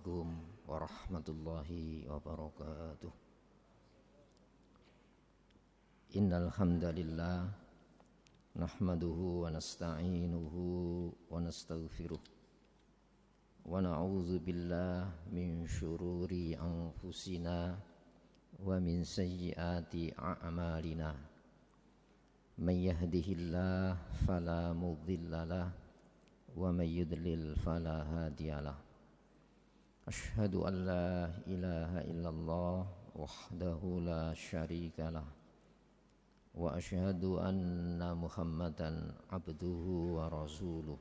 Assalamualaikum warahmatullahi wabarakatuh. Innal hamdalillah nahmaduhu wa nasta'inuhu wa nastaghfiruh wa na'udzu billahi min syururi anfusina wa min sayyiati a'malina. May yahdihillahu fala mudhillalah wa may yudlil fala hadiyalah. Asyhadu an la ilaha illallah wahdahu la syarikalah wa asyhadu anna Muhammadan abduhu wa rasuluh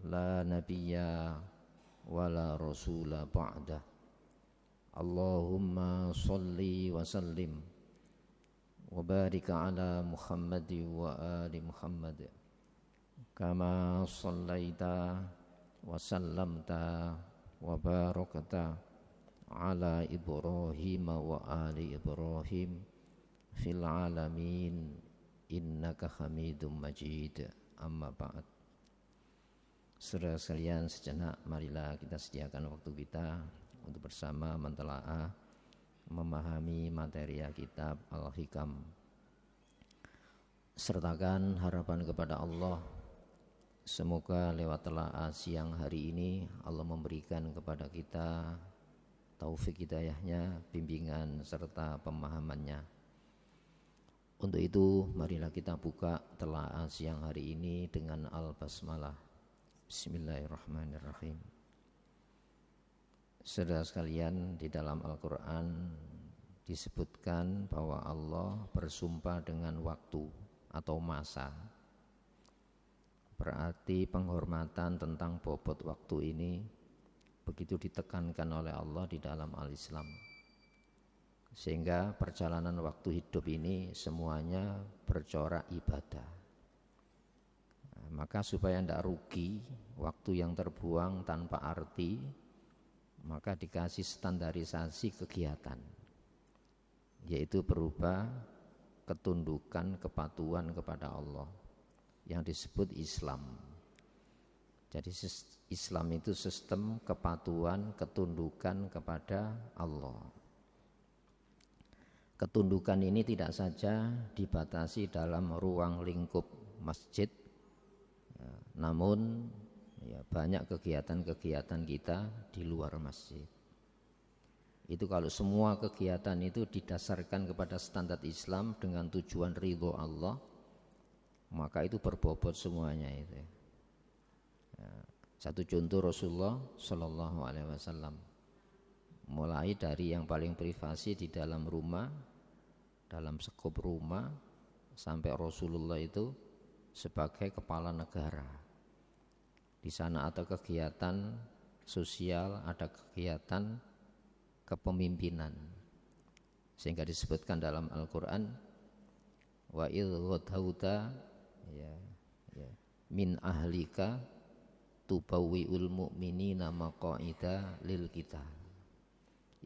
la nabiyya wa la rasula ba'dah. Allahumma salli wa sallim wa barik ala Muhammad wa ali Muhammad kama sallaita wa sallamta wa barakta ala Ibrahim wa ali Ibrahim fil alamin innaka Hamidum Majid. Amma ba'd. Saudara sekalian, sejenak marilah kita sediakan waktu kita untuk bersama mentelaah memahami materi kitab Al-Hikam. Sertakan harapan kepada Allah, semoga lewat telaah siang hari ini Allah memberikan kepada kita taufik hidayahnya, bimbingan serta pemahamannya. Untuk itu marilah kita buka telaah siang hari ini dengan Al-Basmalah. Bismillahirrahmanirrahim. Saudara sekalian, di dalam Al-Quran disebutkan bahwa Allah bersumpah dengan waktu atau masa. Berarti penghormatan tentang bobot waktu ini begitu ditekankan oleh Allah di dalam Al-Islam, sehingga perjalanan waktu hidup ini semuanya bercorak ibadah. Maka supaya tidak rugi waktu yang terbuang tanpa arti, maka dikasih standarisasi kegiatan, yaitu berupa ketundukan, kepatuhan kepada Allah yang disebut Islam. Jadi Islam itu sistem kepatuhan, ketundukan kepada Allah. Ketundukan ini tidak saja dibatasi dalam ruang lingkup masjid, namun banyak kegiatan-kegiatan kita di luar masjid. Itu kalau semua kegiatan itu didasarkan kepada standar Islam dengan tujuan ridho Allah, maka itu berbobot semuanya itu. Satu contoh Rasulullah Shallallahu Alaihi Wasallam, mulai dari yang paling privasi di dalam rumah, dalam skop rumah, sampai Rasulullah itu sebagai kepala negara. Di sana ada kegiatan sosial, ada kegiatan kepemimpinan, sehingga disebutkan dalam Al-Quran, wa idh ghadawta min ahlika tubawwi'ul mu'minina maqa'ida lil qital.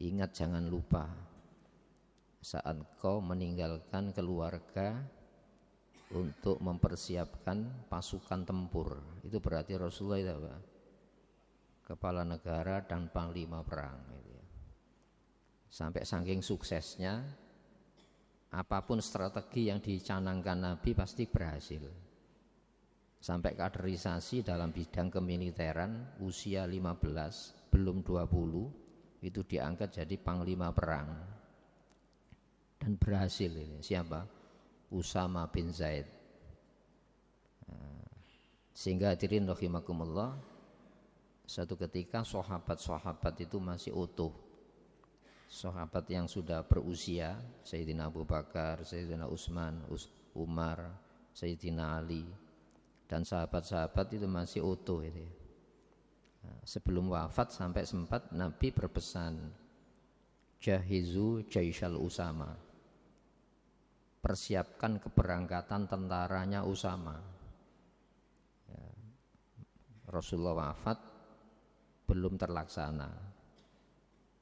Ingat, jangan lupa saat kau meninggalkan keluarga untuk mempersiapkan pasukan tempur. Itu berarti Rasulullah itu apa? Kepala negara dan panglima perang gitu ya. Sampai saking suksesnya, apapun strategi yang dicanangkan Nabi pasti berhasil. Sampai kaderisasi dalam bidang kemiliteran, usia 15 belum 20 itu diangkat jadi panglima perang, dan berhasil ini. Siapa? Usama bin Zaid. Sehingga hadirin rahimakumullah, satu ketika sahabat-sahabat itu masih utuh. Sahabat yang sudah berusia, Sayyidina Abu Bakar, Sayyidina Utsman, Umar, Sayyidina Ali, dan sahabat-sahabat itu masih utuh itu. Sebelum wafat sampai sempat Nabi berpesan, jahizu jaishal Usama, persiapkan keberangkatan tentaranya Usama. Rasulullah wafat, belum terlaksana.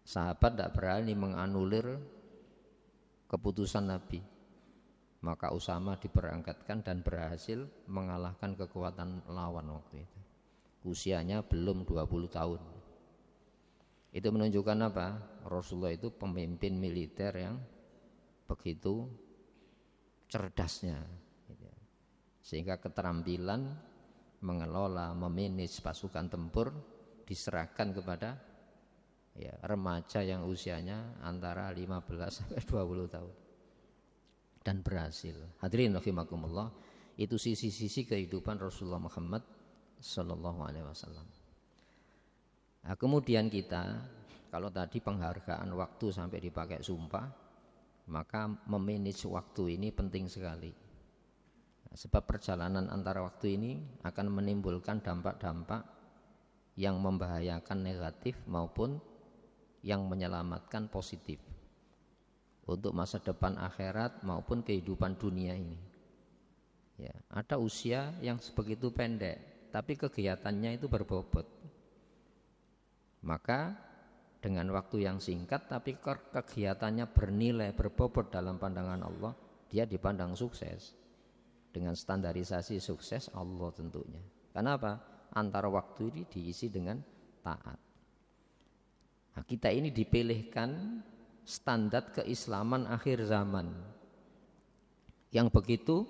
Sahabat tidak berani menganulir keputusan Nabi, maka Usama diberangkatkan dan berhasil mengalahkan kekuatan lawan waktu itu. Usianya belum 20 tahun. Itu menunjukkan apa? Rasulullah itu pemimpin militer yang begitu cerdasnya, sehingga keterampilan mengelola, memanage pasukan tempur diserahkan kepada remaja yang usianya antara 15 sampai 20 tahun dan berhasil. Hadirin rahimakumullah, itu sisi-sisi kehidupan Rasulullah Muhammad sallallahu alaihi wasallam. Nah, kemudian kita, kalau tadi penghargaan waktu sampai dipakai sumpah, maka memanage waktu ini penting sekali. Nah, sebab perjalanan antara waktu ini akan menimbulkan dampak-dampak yang membahayakan negatif maupun yang menyelamatkan positif untuk masa depan akhirat maupun kehidupan dunia ini. Ya, ada usia yang sebegitu pendek, tapi kegiatannya itu berbobot. Maka dengan waktu yang singkat tapi kegiatannya bernilai, berbobot dalam pandangan Allah, dia dipandang sukses. Dengan standarisasi sukses Allah tentunya. Kenapa? Antara waktu ini diisi dengan taat. Nah, kita ini dipilihkan standar keislaman akhir zaman yang begitu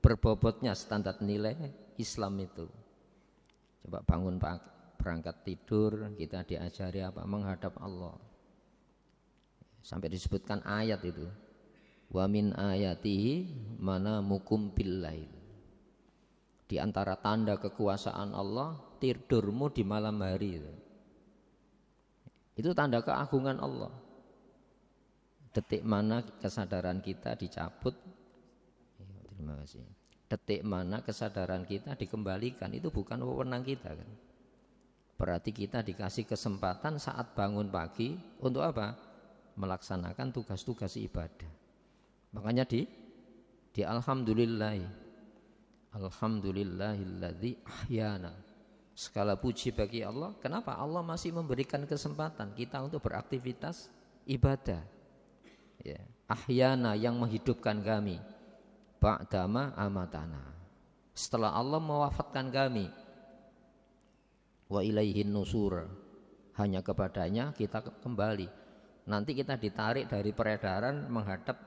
berbobotnya standar nilai Islam itu. Coba bangun pagi, berangkat tidur, kita diajari apa? Menghadap Allah. Sampai disebutkan ayat itu, wa min ayatihi manamukum billail. Di antara tanda kekuasaan Allah, tidurmu di malam hari. Itu tanda keagungan Allah. Detik mana kesadaran kita dicabut, terima kasih. Detik mana kesadaran kita dikembalikan, itu bukan wewenang kita kan. Berarti kita dikasih kesempatan saat bangun pagi untuk apa? Melaksanakan tugas-tugas ibadah. Makanya di alhamdulillahilladzi ahyana. Segala puji bagi Allah. Kenapa? Allah masih memberikan kesempatan kita untuk beraktivitas ibadah. Ya, ahyana, yang menghidupkan kami. Ba'dama amatana. Setelah Allah mewafatkan kami. Wa ilaihin nusur, hanya kepadanya kita kembali. Nanti kita ditarik dari peredaran menghadap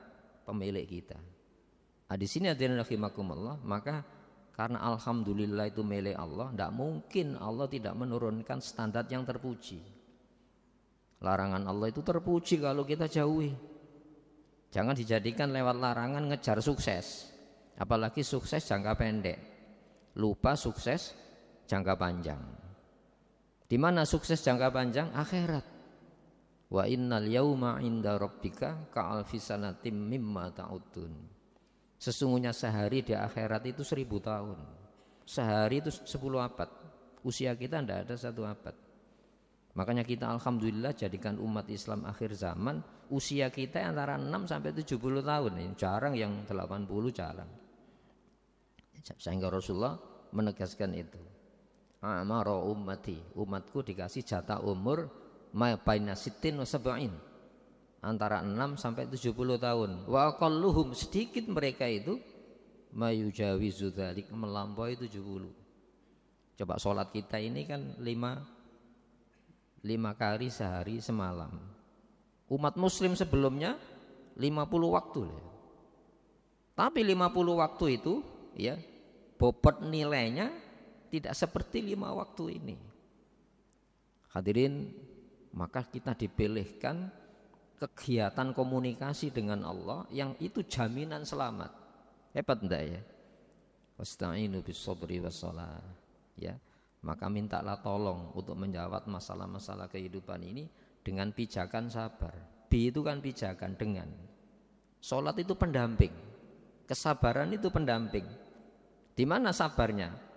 pemilik kita. Nah, di sini hadirin rahimakumullah, maka karena alhamdulillah itu milik Allah, tidak mungkin Allah tidak menurunkan standar yang terpuji. Larangan Allah itu terpuji kalau kita jauhi. Jangan dijadikan lewat larangan ngejar sukses, apalagi sukses jangka pendek. Lupa sukses jangka panjang. Di mana sukses jangka panjang? Akhirat. Wa innal yauma 'inda rabbika ka'alfi sanatim mimma ta'udun. Sesungguhnya sehari di akhirat itu 1000 tahun. Sehari itu 10 abad. Usia kita tidak ada 1 abad. Makanya kita alhamdulillah jadikan umat Islam akhir zaman, usia kita antara 6 sampai 70 tahun. Ini jarang yang 80, jarang. Sehingga Rasulullah menegaskan itu. Amara ummati, umatku dikasih jatah umur ma baina sittin wa sab'in, antara 6 sampai 70 tahun. Wa aqalluhum, sedikit mereka itu mayujawizu dzalik, melampaui 70. Coba sholat kita ini kan 5 kali sehari semalam. Umat muslim sebelumnya 50 waktu. Tapi 50 waktu itu ya bobot nilainya tidak seperti 5 waktu ini. Hadirin, maka kita dipilihkan kegiatan komunikasi dengan Allah yang itu jaminan selamat. Hebat enggak ya? Wasta'inu bis-sabri was-shalah. Ya, maka mintalah tolong untuk menjawab masalah-masalah kehidupan ini dengan pijakan sabar. Bi itu kan pijakan, dengan. Salat itu pendamping. Kesabaran itu pendamping. Di mana sabarnya?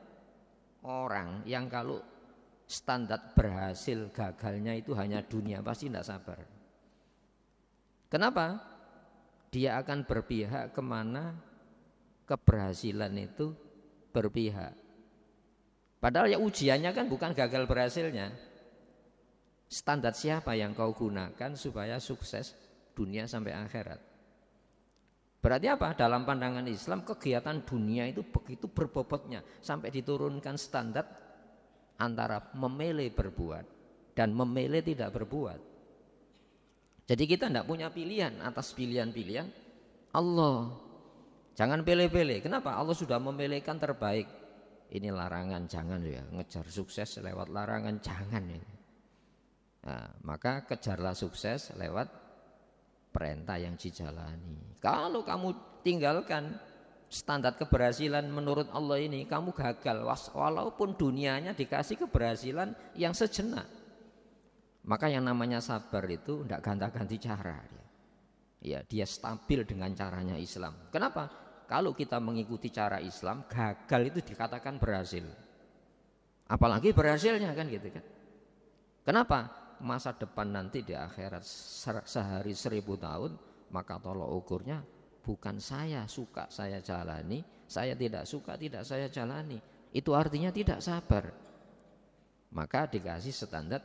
Orang yang kalau standar berhasil gagalnya itu hanya dunia, pasti tidak sabar. Kenapa? Dia akan berpihak kemana keberhasilan itu berpihak. Padahal ya ujiannya kan bukan gagal berhasilnya. Standar siapa yang kau gunakan supaya sukses dunia sampai akhirat? Berarti apa? Dalam pandangan Islam kegiatan dunia itu begitu berbobotnya sampai diturunkan standar antara memilih berbuat dan memilih tidak berbuat. Jadi kita tidak punya pilihan atas pilihan-pilihan Allah. Jangan pilih-pilih. Kenapa? Allah sudah memilihkan terbaik. Ini larangan, jangan ya. Ngejar sukses lewat larangan, jangan ini. Nah, maka kejarlah sukses lewat perintah yang dijalani. Kalau kamu tinggalkan standar keberhasilan menurut Allah ini, kamu gagal walaupun dunianya dikasih keberhasilan yang sejenak. Maka yang namanya sabar itu tidak ganti-ganti cara dia. Ya, dia stabil dengan caranya Islam. Kenapa? Kalau kita mengikuti cara Islam, gagal itu dikatakan berhasil. Apalagi berhasilnya kan gitu kan. Kenapa? Masa depan nanti di akhirat sehari 1000 tahun, maka tolok ukurnya bukan saya suka saya jalani, saya tidak suka tidak saya jalani. Itu artinya tidak sabar. Maka dikasih standar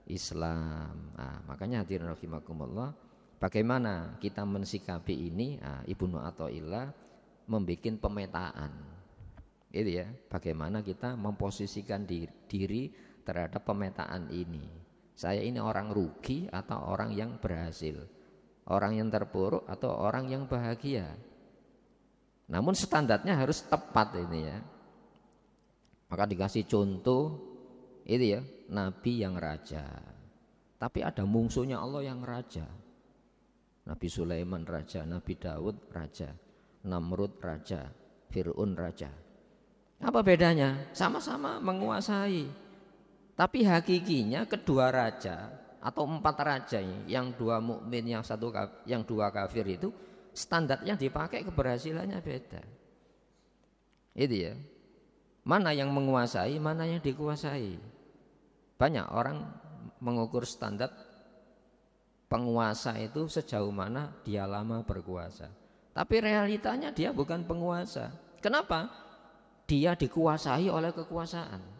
Islam. Nah, makanya hadirin rahimakumullah, bagaimana kita mensikapi ini? Ibnu Athaillah membuat pemetaan. Itu ya, bagaimana kita memposisikan diri terhadap pemetaan ini. Saya ini orang rugi atau orang yang berhasil? Orang yang terpuruk atau orang yang bahagia? Namun standarnya harus tepat ini ya. Maka dikasih contoh itu ya, Nabi yang raja. Tapi ada musuhnya Allah yang raja. Nabi Sulaiman raja, Nabi Daud raja, Namrud raja, Fir'aun raja. Apa bedanya? Sama-sama menguasai. Tapi hakikinya kedua raja atau 4 raja ini, yang 2 mukmin, yang 2 kafir itu standar yang dipakai keberhasilannya beda. Itu ya. Mana yang menguasai, mana yang dikuasai. Banyak orang mengukur standar penguasa itu sejauh mana dia lama berkuasa. Tapi realitanya dia bukan penguasa. Kenapa? Dia dikuasai oleh kekuasaan.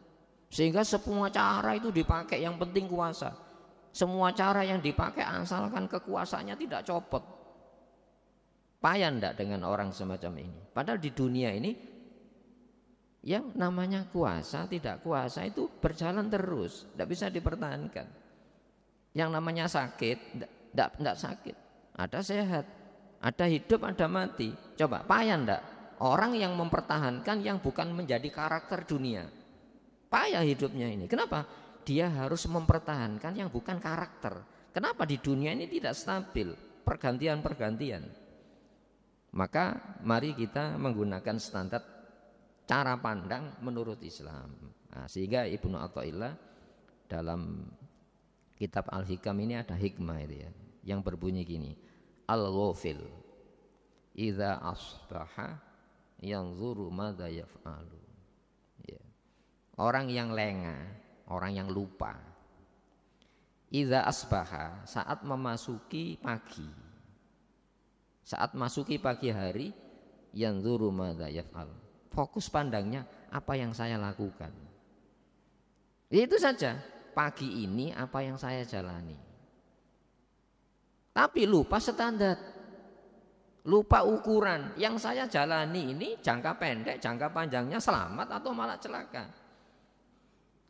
Sehingga semua cara itu dipakai, yang penting kuasa. Semua cara yang dipakai asalkan kekuasaannya tidak copot. Payah enggak dengan orang semacam ini? Padahal di dunia ini yang namanya kuasa tidak kuasa itu berjalan terus, tidak bisa dipertahankan. Yang namanya sakit tidak sakit, ada sehat, ada hidup, ada mati. Coba payah enggak orang yang mempertahankan yang bukan menjadi karakter dunia? Payah hidupnya ini. Kenapa? Dia harus mempertahankan yang bukan karakter. Kenapa di dunia ini tidak stabil, pergantian-pergantian? Maka mari kita menggunakan standar cara pandang menurut Islam. Nah, sehingga Ibnu Athaillah dalam kitab Al-Hikam ini ada hikmah itu ya, yang berbunyi gini: Al-ghafil idza asbaha yanzuru madza yaf'alu. Ya. Orang yang lengah, orang yang lupa. Idza asbaha, saat memasuki pagi. Saat masuki pagi hari, yanzuru madza yaf'al. Fokus pandangnya apa yang saya lakukan. Itu saja. Pagi ini apa yang saya jalani. Tapi lupa standar. Lupa ukuran. Yang saya jalani ini jangka pendek, jangka panjangnya selamat atau malah celaka.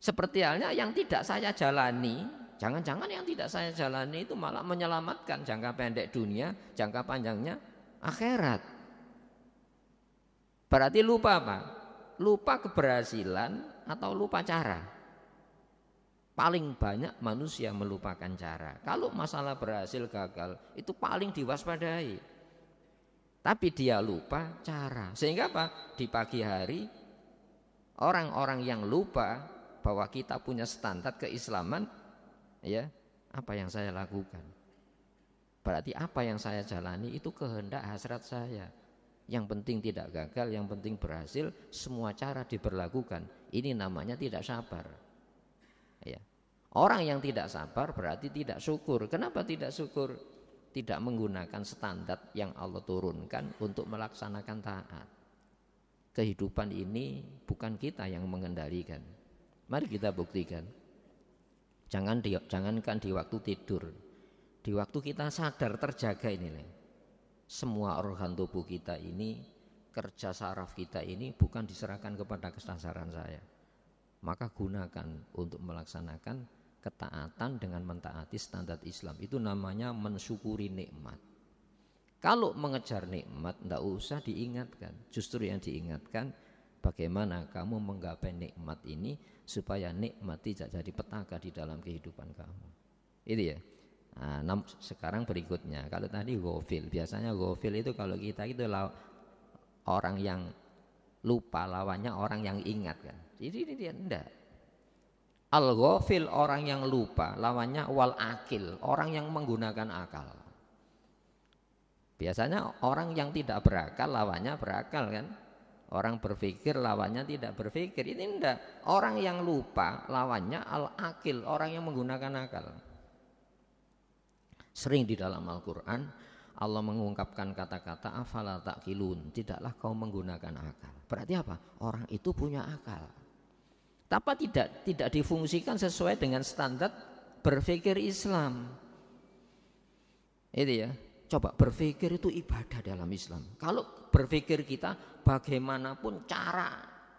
Seperti halnya yang tidak saya jalani, jangan-jangan yang tidak saya jalani itu malah menyelamatkan jangka pendek dunia, jangka panjangnya akhirat. Berarti lupa apa? Lupa keberhasilan atau lupa cara. Paling banyak manusia melupakan cara. Kalau masalah berhasil gagal itu paling diwaspadai. Tapi dia lupa cara. Sehingga apa? Di pagi hari orang-orang yang lupa bahwa kita punya standar keislaman, ya, apa yang saya lakukan? Berarti apa yang saya jalani itu kehendak hasrat saya. Yang penting tidak gagal, yang penting berhasil, semua cara diberlakukan. Ini namanya tidak sabar. Ya. Orang yang tidak sabar berarti tidak syukur. Kenapa tidak syukur? Tidak menggunakan standar yang Allah turunkan untuk melaksanakan taat. Kehidupan ini bukan kita yang mengendalikan. Mari kita buktikan. Jangankan di waktu tidur, di waktu kita sadar terjaga ini, semua organ tubuh kita ini, kerja saraf kita ini bukan diserahkan kepada kesadaran saya. Maka gunakan untuk melaksanakan ketaatan dengan mentaati standar Islam. Itu namanya mensyukuri nikmat. Kalau mengejar nikmat tidak usah diingatkan. Justru yang diingatkan bagaimana kamu menggapai nikmat ini supaya nikmat tidak jadi petaka di dalam kehidupan kamu. Itu ya. Nah, sekarang berikutnya, kalau tadi ghafil, biasanya ghafil itu kalau kita itu orang yang lupa, lawannya orang yang ingat kan. Jadi ini dia enggak. Al-ghafil orang yang lupa, lawannya wal akil, orang yang menggunakan akal. Biasanya orang yang tidak berakal lawannya berakal kan. Orang berpikir lawannya tidak berpikir. Ini enggak. Orang yang lupa lawannya al-akil, orang yang menggunakan akal. Sering di dalam Al-Quran Allah mengungkapkan kata-kata afala ta'qilun, tidaklah kau menggunakan akal. Berarti apa? Orang itu punya akal. Tapi tidak difungsikan sesuai dengan standar berpikir Islam. Itu ya. Coba berpikir itu ibadah dalam Islam. Kalau berpikir kita bagaimanapun cara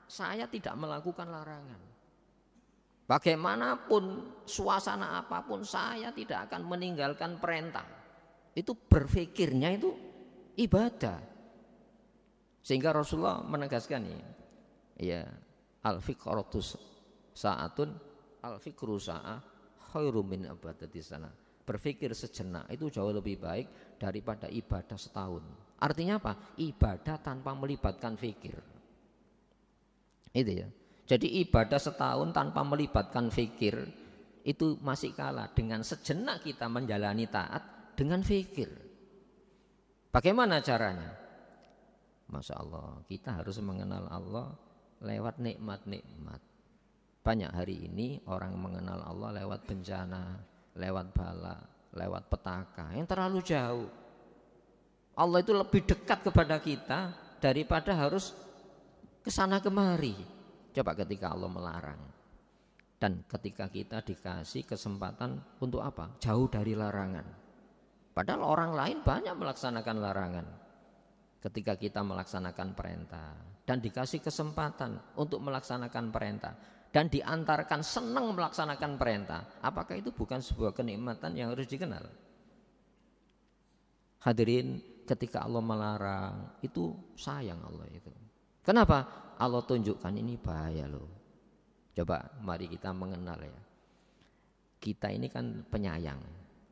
saya tidak melakukan larangan. Bagaimanapun suasana apapun saya tidak akan meninggalkan perintah. Itu berpikirnya itu ibadah. Sehingga Rasulullah menegaskan ini. Ya, al-fikratus sa'atun al-fikru sa'ah khairum min ibadatis sana. Berpikir sejenak itu jauh lebih baik daripada ibadah setahun. Artinya apa? Ibadah tanpa melibatkan fikir. Itu ya. Jadi ibadah setahun tanpa melibatkan fikir itu masih kalah dengan sejenak kita menjalani taat dengan fikir. Bagaimana caranya? Masya Allah, kita harus mengenal Allah lewat nikmat-nikmat. Banyak hari ini orang mengenal Allah lewat bencana, lewat bala, lewat petaka yang terlalu jauh. Allah itu lebih dekat kepada kita daripada harus kesana kemari. Coba ketika Allah melarang dan ketika kita dikasih kesempatan untuk apa? Jauh dari larangan. Padahal orang lain banyak melaksanakan larangan. Ketika kita melaksanakan perintah dan dikasih kesempatan untuk melaksanakan perintah dan diantarkan senang melaksanakan perintah, apakah itu bukan sebuah kenikmatan yang harus dikenal? Hadirin, ketika Allah melarang itu sayang Allah itu. Kenapa? Allah tunjukkan ini bahaya loh. Coba mari kita mengenal ya. Kita ini kan penyayang.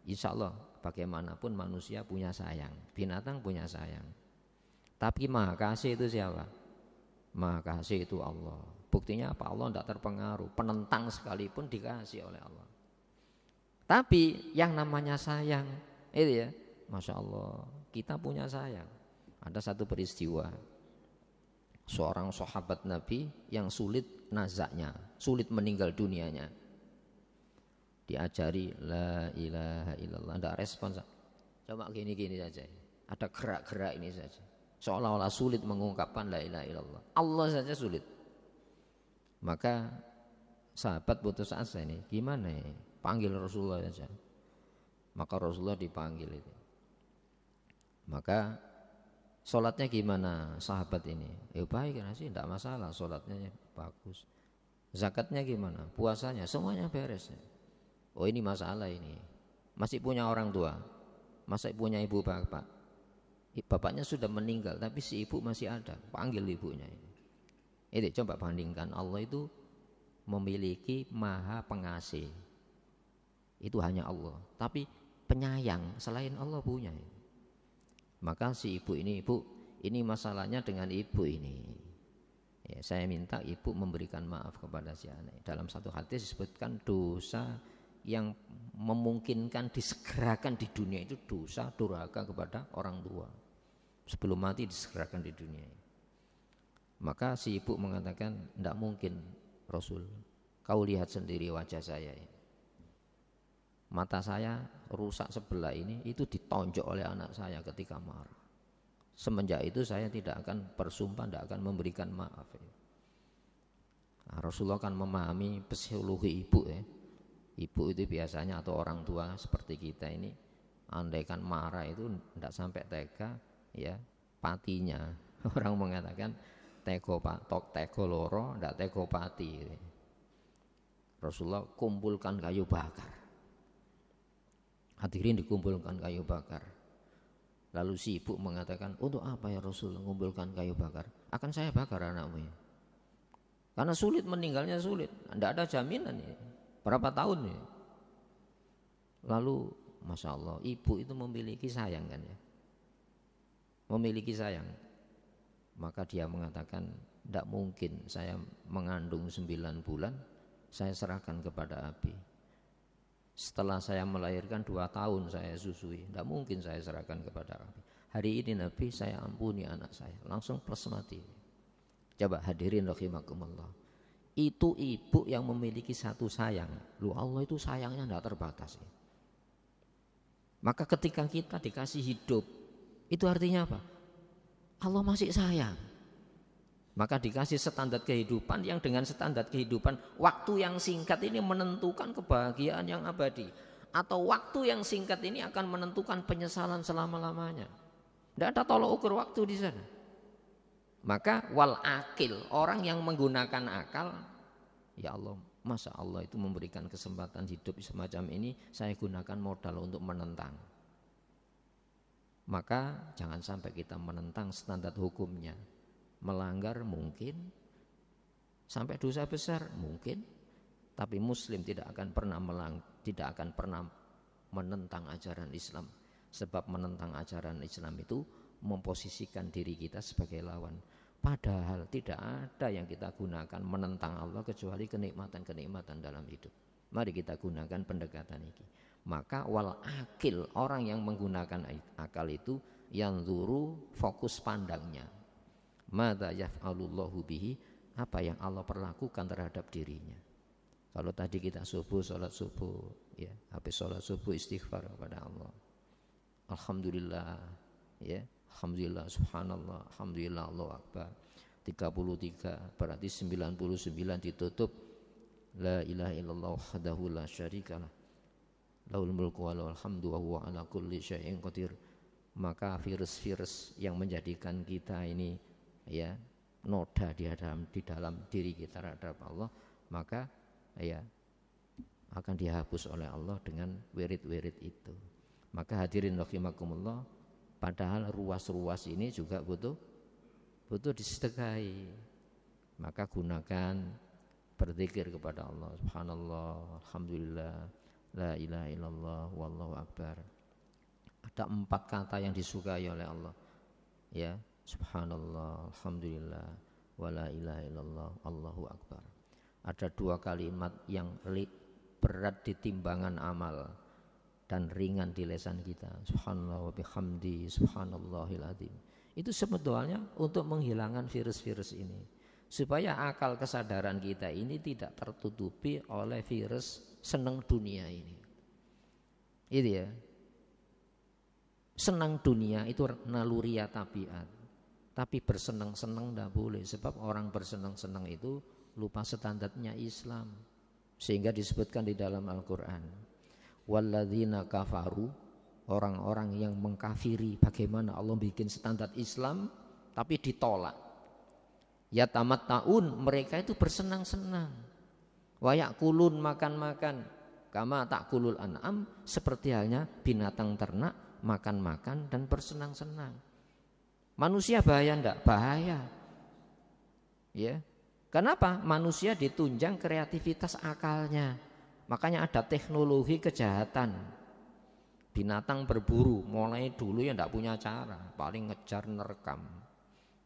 Insya Allah bagaimanapun manusia punya sayang, binatang punya sayang. Tapi maha kasih itu siapa? Maha kasih itu Allah. Buktinya apa? Allah tidak terpengaruh. Penentang sekalipun dikasih oleh Allah. Tapi yang namanya sayang itu ya, Masya Allah kita punya sayang. Ada satu peristiwa, seorang sahabat Nabi yang sulit nazaknya, sulit meninggal dunianya. Diajari la ilaha illallah, tidak respon. Coba gini-gini saja. Ada gerak-gerak ini saja. Seolah-olah sulit mengungkapkan la ilaha illallah. Allah saja sulit. Maka sahabat putus asa ini, gimana ya? Panggil Rasulullah saja. Maka Rasulullah dipanggil itu. Maka sholatnya gimana sahabat ini? Baik kan sih, tidak masalah, sholatnya bagus. Zakatnya gimana? Puasanya, semuanya beres. Oh ini masalah ini. Masih punya orang tua, masih punya ibu bapak. Bapaknya sudah meninggal, tapi si ibu masih ada. Panggil ibunya ini. Ini coba bandingkan, Allah itu memiliki maha pengasih. Itu hanya Allah. Tapi penyayang selain Allah punya. Maka si ibu ini, ibu ini masalahnya dengan ibu ini. Ya, saya minta ibu memberikan maaf kepada si anak. Dalam satu hadis disebutkan dosa yang memungkinkan disegerakan di dunia itu dosa durhaka kepada orang tua. Sebelum mati disegerakan di dunia. Maka si ibu mengatakan, tidak mungkin Rasul. Kau lihat sendiri wajah saya ini. Mata saya rusak sebelah ini itu ditonjok oleh anak saya ketika marah. Semenjak itu saya tidak akan bersumpah, tidak akan memberikan maaf. Nah, Rasulullah kan memahami psikologi ibu ya. Ibu itu biasanya atau orang tua seperti kita ini, andaikan marah itu tidak sampai tega ya patinya. Orang mengatakan teko loro, tidak teko pati. Rasulullah kumpulkan kayu bakar. Hadirin dikumpulkan kayu bakar. Lalu si ibu mengatakan, untuk apa ya Rasul mengumpulkan kayu bakar? Akan saya bakar anakmu ya. Karena sulit, meninggalnya sulit. Tidak ada jaminan ya. Berapa tahun ya. Lalu Masya Allah, ibu itu memiliki sayang kan ya. Memiliki sayang. Maka dia mengatakan, tidak mungkin saya mengandung 9 bulan, saya serahkan kepada Abi. Setelah saya melahirkan 2 tahun saya susui, tidak mungkin saya serahkan kepada Abi. Hari ini Nabi, saya ampuni anak saya, langsung plus mati. Coba hadirin rahimakumullah. Itu ibu yang memiliki satu sayang. Lu Allah itu sayangnya tidak terbatas ya. Maka ketika kita dikasih hidup, itu artinya apa? Allah masih sayang. Maka dikasih standar kehidupan yang dengan standar kehidupan waktu yang singkat ini menentukan kebahagiaan yang abadi, atau waktu yang singkat ini akan menentukan penyesalan selama-lamanya. Tidak ada tolok ukur waktu di sana. Maka wal akil, orang yang menggunakan akal, ya Allah, masa Allah itu memberikan kesempatan hidup semacam ini, saya gunakan modal untuk menentang. Maka jangan sampai kita menentang standar hukumnya. Melanggar mungkin, sampai dosa besar mungkin, tapi Muslim tidak akan pernah menentang ajaran Islam, sebab menentang ajaran Islam itu memposisikan diri kita sebagai lawan. Padahal tidak ada yang kita gunakan menentang Allah kecuali kenikmatan-kenikmatan dalam hidup. Mari kita gunakan pendekatan ini. Maka wal akil, orang yang menggunakan akal itu yanzuru, fokus pandangnya. Madza yaf'alullahu bihi, apa yang Allah perlakukan terhadap dirinya. Kalau tadi kita sholat subuh ya, habis sholat subuh istighfar kepada Allah. Alhamdulillah ya, alhamdulillah subhanallah, alhamdulillah Allahu akbar. 33 berarti 99 ditutup la ilaha illallah wahdahu la syarikalah lahul mulku wa lahul hamdu wa huwa ala kulli syai'in qadir. Maka virus-virus yang menjadikan kita ini ya noda di dalam diri kita terhadap Allah, maka ya akan dihapus oleh Allah dengan wirid-wirid itu. Maka hadirin rahimakumullah, padahal ruas-ruas ini juga butuh disedekahi. Maka gunakan berzikir kepada Allah, subhanallah, alhamdulillah, la ilaha illallah, wallahu akbar. Ada 4 kata yang disukai oleh Allah ya, subhanallah, alhamdulillah, wa la ilaha illallah, allahu akbar. Ada 2 kalimat yang berat di timbangan amal dan ringan di lisan kita, subhanallah wa bihamdi, subhanallahil azim. Itu sebetulnya untuk menghilangkan virus-virus ini, supaya akal kesadaran kita ini tidak tertutupi oleh virus senang dunia ini. Itu ya. Senang dunia itu naluriah tabiat, tapi bersenang-senang tidak boleh, sebab orang bersenang-senang itu lupa standarnya Islam. Sehingga disebutkan di dalam Al-Quran, walladzina kafaru, orang-orang yang mengkafiri bagaimana Allah bikin standar Islam tapi ditolak. Yatamatta'un, mereka itu bersenang-senang. Wa yakulun, makan-makan, kama ta'kulul an'am, seperti halnya binatang ternak makan-makan dan bersenang-senang. Manusia bahaya enggak? Bahaya. Ya. Kenapa? Manusia ditunjang kreativitas akalnya. Makanya ada teknologi kejahatan. Binatang berburu, mulai dulu ya enggak punya cara, paling ngejar, nerekam,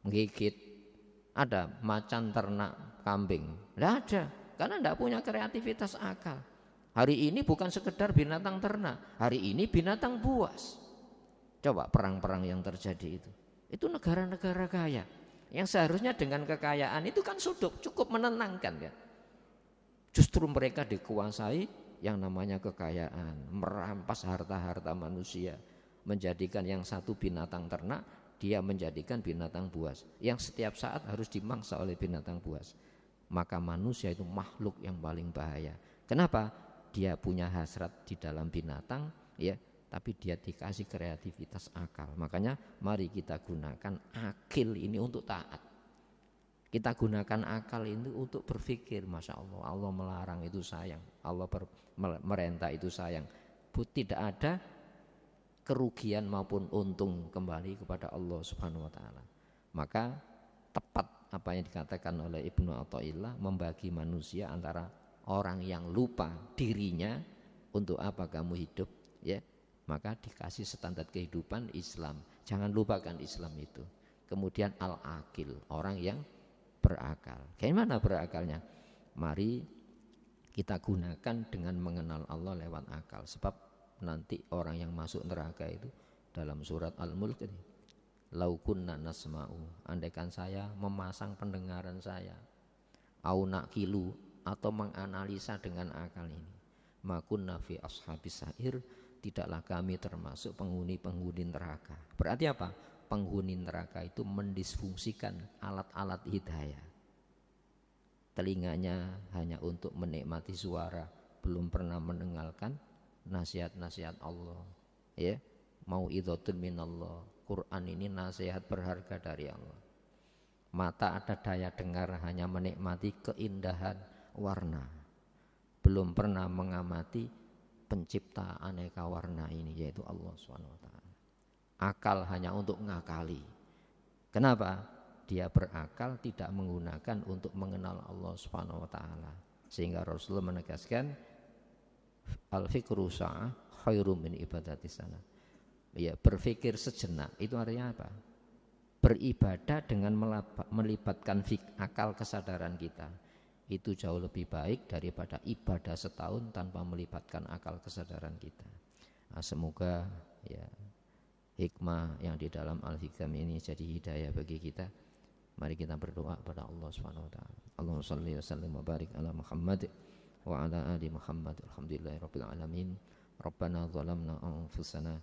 menggigit. Ada macan ternak kambing, enggak ada, karena enggak punya kreativitas akal. Hari ini bukan sekedar binatang ternak, hari ini binatang buas. Coba perang-perang yang terjadi itu negara-negara kaya yang seharusnya dengan kekayaan itu kan cukup menenangkan kan. Justru mereka dikuasai yang namanya kekayaan, merampas harta-harta manusia, menjadikan yang satu binatang ternak, dia menjadikan binatang buas yang setiap saat harus dimangsa oleh binatang buas. Maka manusia itu makhluk yang paling bahaya. Kenapa? Dia punya hasrat di dalam binatang ya, tapi dia dikasih kreativitas akal. Makanya mari kita gunakan akil ini untuk taat. Kita gunakan akal itu untuk berpikir, Masya Allah, Allah melarang itu sayang, Allah merintah itu sayang. Tidak ada kerugian maupun untung kembali kepada Allah Subhanahu wa taala. Maka tepat apa yang dikatakan oleh Ibnu Athaillah, membagi manusia antara orang yang lupa dirinya, untuk apa kamu hidup, ya. Maka dikasih standar kehidupan Islam. Jangan lupakan Islam itu. Kemudian al-akil, orang yang berakal. Bagaimana berakalnya? Mari kita gunakan dengan mengenal Allah lewat akal. Sebab nanti orang yang masuk neraka itu dalam surat Al-Mulk ini, lau kunna nasma'u, andaikan saya memasang pendengaran saya, au naqilu, atau menganalisa dengan akal ini, makunna fi ashabis sa'ir, tidaklah kami termasuk penghuni-penghuni neraka. Berarti apa? Penghuni neraka itu mendisfungsikan alat-alat hidayah. Telinganya hanya untuk menikmati suara, belum pernah mendengarkan nasihat-nasihat Allah, ya. Mau'idhatun minallah, Quran ini nasihat berharga dari Allah. Mata ada daya dengar hanya menikmati keindahan warna, belum pernah mengamati pencipta aneka warna ini, yaitu Allah SWT. Akal hanya untuk ngakali. Kenapa? Dia berakal tidak menggunakan untuk mengenal Allah SWT. Sehingga Rasulullah menegaskan, al-fikru sa'ah khairum min ibadati sana. Ya, berpikir sejenak itu artinya apa? Beribadah dengan melibatkan akal kesadaran kita, itu jauh lebih baik daripada ibadah setahun tanpa melibatkan akal kesadaran kita. Nah, semoga ya hikmah yang di dalam Al-Hikam ini jadi hidayah bagi kita. Mari kita berdoa kepada Allah Subhanahu wa taala. Allahumma shalli wa sallim wa barik ala Muhammad wa ala ali Muhammad. Alhamdulillahirabbil alamin. Rabbana zalamna anfusana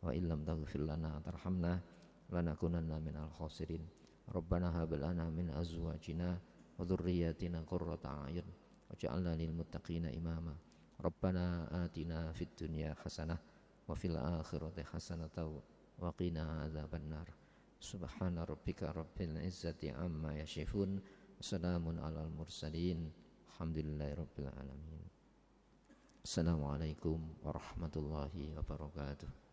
wa illam taghfir lana wa tarhamna lanakunanna minal khasirin. Rabbana hab lana min azwajina wa dhurriyyatina qurrata a'yun waj'alna lil muttaqina imama. Rabbana atina fid dunya hasanah wa fil akhirati hasanatan wa qina adzabannar. Subhana rabbika rabbil izzati amma yasifun, salamun alal mursalin, alhamdulillahi rabbil alamin. Assalamualaikum warahmatullahi wabarakatuh.